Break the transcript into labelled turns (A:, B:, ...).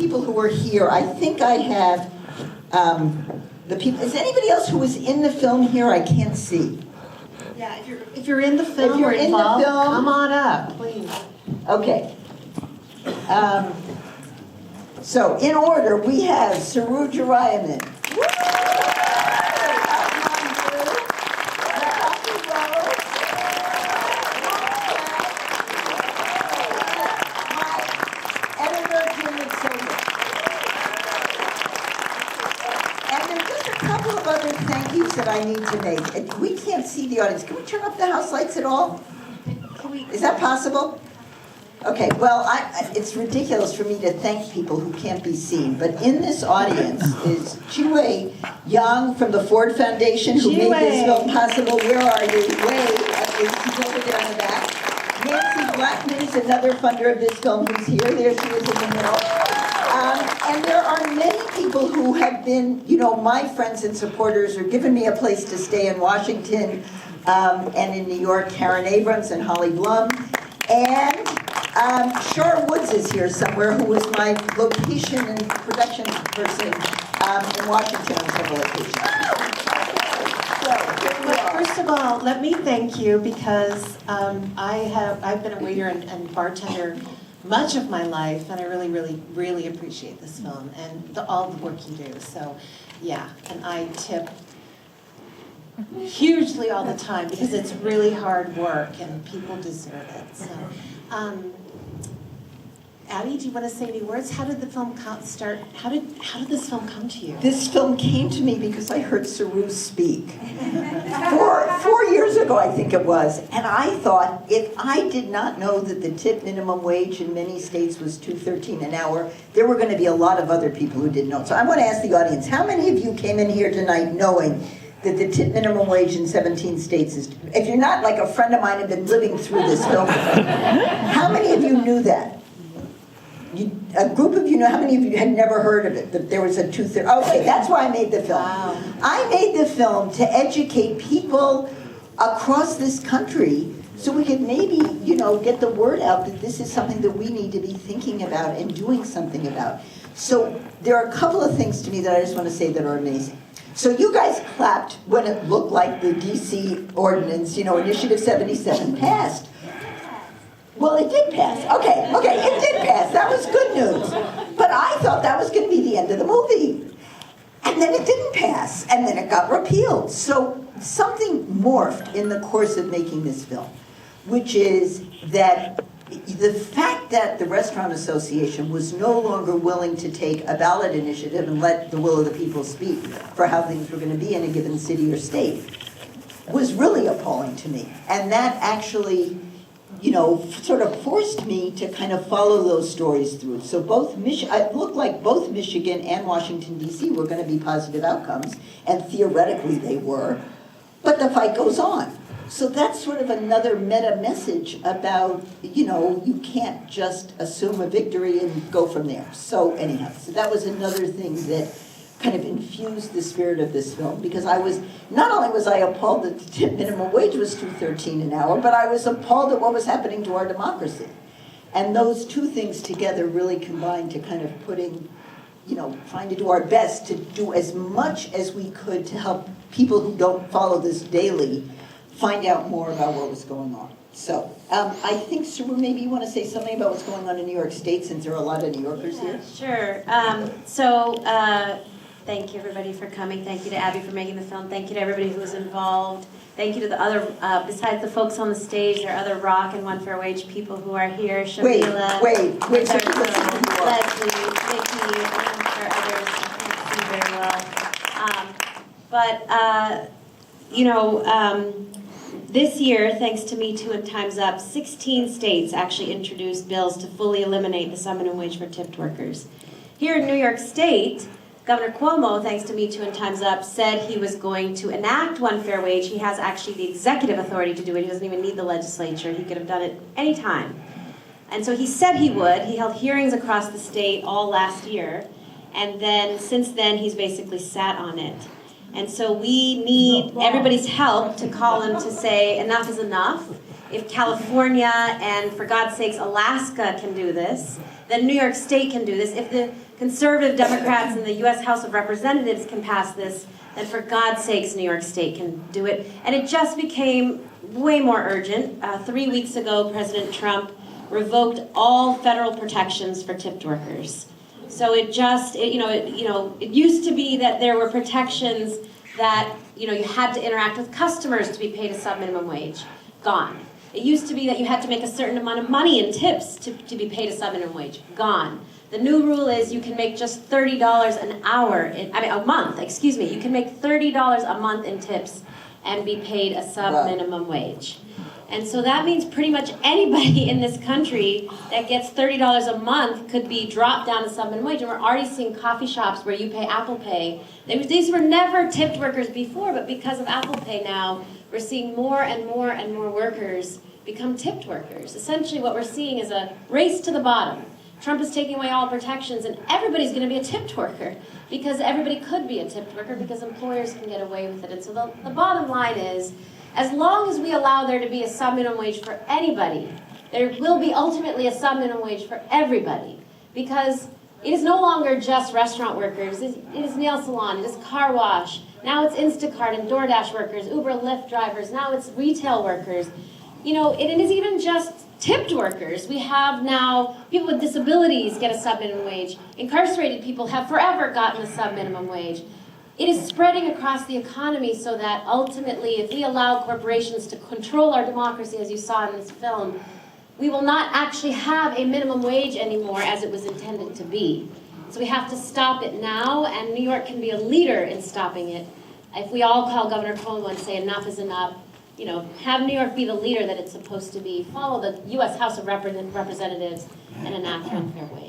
A: people who are here. I think I have the people. Is anybody else who was in the film here? I can't see.
B: Yeah, if you're in the film or involved, come on up, please.
A: Okay. So, in order, we have Saru Jayaraman. That I need to make. And we can't see the audience. Can we turn up the house lights at all? Is that possible? Okay, well, it's ridiculous for me to thank people who can't be seen, but in this audience is Chiwe Young from the Ford Foundation, who made this film possible. Where are you? She's over there in the back. Nancy Blackman is another funder of this film who's here. There she is in the middle. And there are many people who have been, my friends and supporters, or given me a place to stay in Washington and in New York, Karen Abrams and Holly Blum. And Shar Woods is here somewhere, who was my location and production person in Washington on several occasions.
B: Well, first of all, let me thank you because I've been a waiter and bartender much of my life, and I really, really, really appreciate this film and all the work you do. So, yeah, and I tip hugely all the time because it's really hard work and people deserve it. So, Abby, do you want to say any words? How did the film start? How did this film come to you?
A: This film came to me because I heard Saru speak. Four years ago, I think it was, and I thought, if I did not know that the tip minimum wage in many states was $2.13 an hour, there were going to be a lot of other people who didn't know. So I want to ask the audience, how many of you came in here tonight knowing that the tip minimum wage in 17 states is, if you're not like a friend of mine and been living through this film, how many of you knew that? A group of you know, how many of you had never heard of it, that there was a $2.30? Okay, that's why I made the film.
B: Wow.
A: I made the film to educate people across this country so we could maybe, get the word out that this is something that we need to be thinking about and doing something about. So there are a couple of things to me that I just want to say that are amazing. So you guys clapped when it looked like the DC ordinance, Initiative 77 passed. Well, it did pass. Okay, it did pass. That was good news. But I thought that was going to be the end of the movie. And then it didn't pass, and then it got repealed. So something morphed in the course of making this film, which is that the fact that the Restaurant Association was no longer willing to take a ballot initiative and let the will of the people speak for how things were going to be in a given city or state was really appalling to me. And that actually sort of forced me to kind of follow those stories through. So it looked like both Michigan and Washington, D.C. were going to be positive outcomes, and theoretically they were, but the fight goes on. So that's sort of another meta message about, you can't just assume a victory and go from there. So anyhow, so that was another thing that kind of infused the spirit of this film, because not only was I appalled that the tip minimum wage was $2.13 an hour, but I was appalled at what was happening to our democracy. And those two things together really combined to kind of trying to do our best to do as much as we could to help people who don't follow this daily find out more about what was going on. So, I think, Saru, maybe you want to say something about what's going on in New York State, since there are a lot of New Yorkers here?
C: Sure. Thank you, everybody, for coming. Thank you to Abby for making the film. Thank you to everybody who was involved. Thank you to the other, besides the folks on the stage, there are other ROC and One Fair Wage people who are here. Shamila,
A: Wait.
C: Leslie, Vicky, and I'm sure others I can't see very well. This year, thanks to Me Too and Time's Up, 16 states actually introduced bills to fully eliminate the minimum wage for tipped workers. Here in New York State, Governor Cuomo, thanks to Me Too and Time's Up, said he was going to enact one fair wage. He has actually the executive authority to do it. He doesn't even need the legislature. He could have done it any time. And so he said he would. He held hearings across the state all last year. And then, since then, he's basically sat on it. And so we need everybody's help to call him to say enough is enough. If California and, for God's sakes, Alaska can do this, then New York State can do this. If the conservative Democrats in the US House of Representatives can pass this, then for God's sakes, New York State can do it. And it just became way more urgent. 3 weeks ago, President Trump revoked all federal protections for tipped workers. So it used to be that there were protections that, you had to interact with customers to be paid a sub-minimum wage. Gone. It used to be that you had to make a certain amount of money in tips to be paid a sub-minimum wage. Gone. The new rule is you can make just $30 an hour, a month, excuse me. You can make $30 a month in tips and be paid a sub-minimum wage. And so that means pretty much anybody in this country that gets $30 a month could be dropped down to sub-minimum wage. And we're already seeing coffee shops where you pay Apple Pay. These were never tipped workers before, but because of Apple Pay now, we're seeing more and more and more workers become tipped workers. Essentially what we're seeing is a race to the bottom. Trump is taking away all protections, and everybody's going to be a tipped worker because everybody could be a tipped worker because employers can get away with it. And so the bottom line is, as long as we allow there to be a sub-minimum wage for anybody, there will be ultimately a sub-minimum wage for everybody, because it is no longer just restaurant workers. It is nail salon, it is car wash. Now it's Instacart and DoorDash workers, Uber, Lyft drivers. Now it's retail workers. It is even just tipped workers. We have now people with disabilities get a sub-minimum wage. Incarcerated people have forever gotten a sub-minimum wage. It is spreading across the economy so that ultimately, if we allow corporations to control our democracy, as you saw in this film, we will not actually have a minimum wage anymore as it was intended to be. So we have to stop it now, and New York can be a leader in stopping it. If we all call Governor Cuomo and say enough is enough, have New York be the leader that it's supposed to be, follow the US House of Representatives, and enact unfair wage.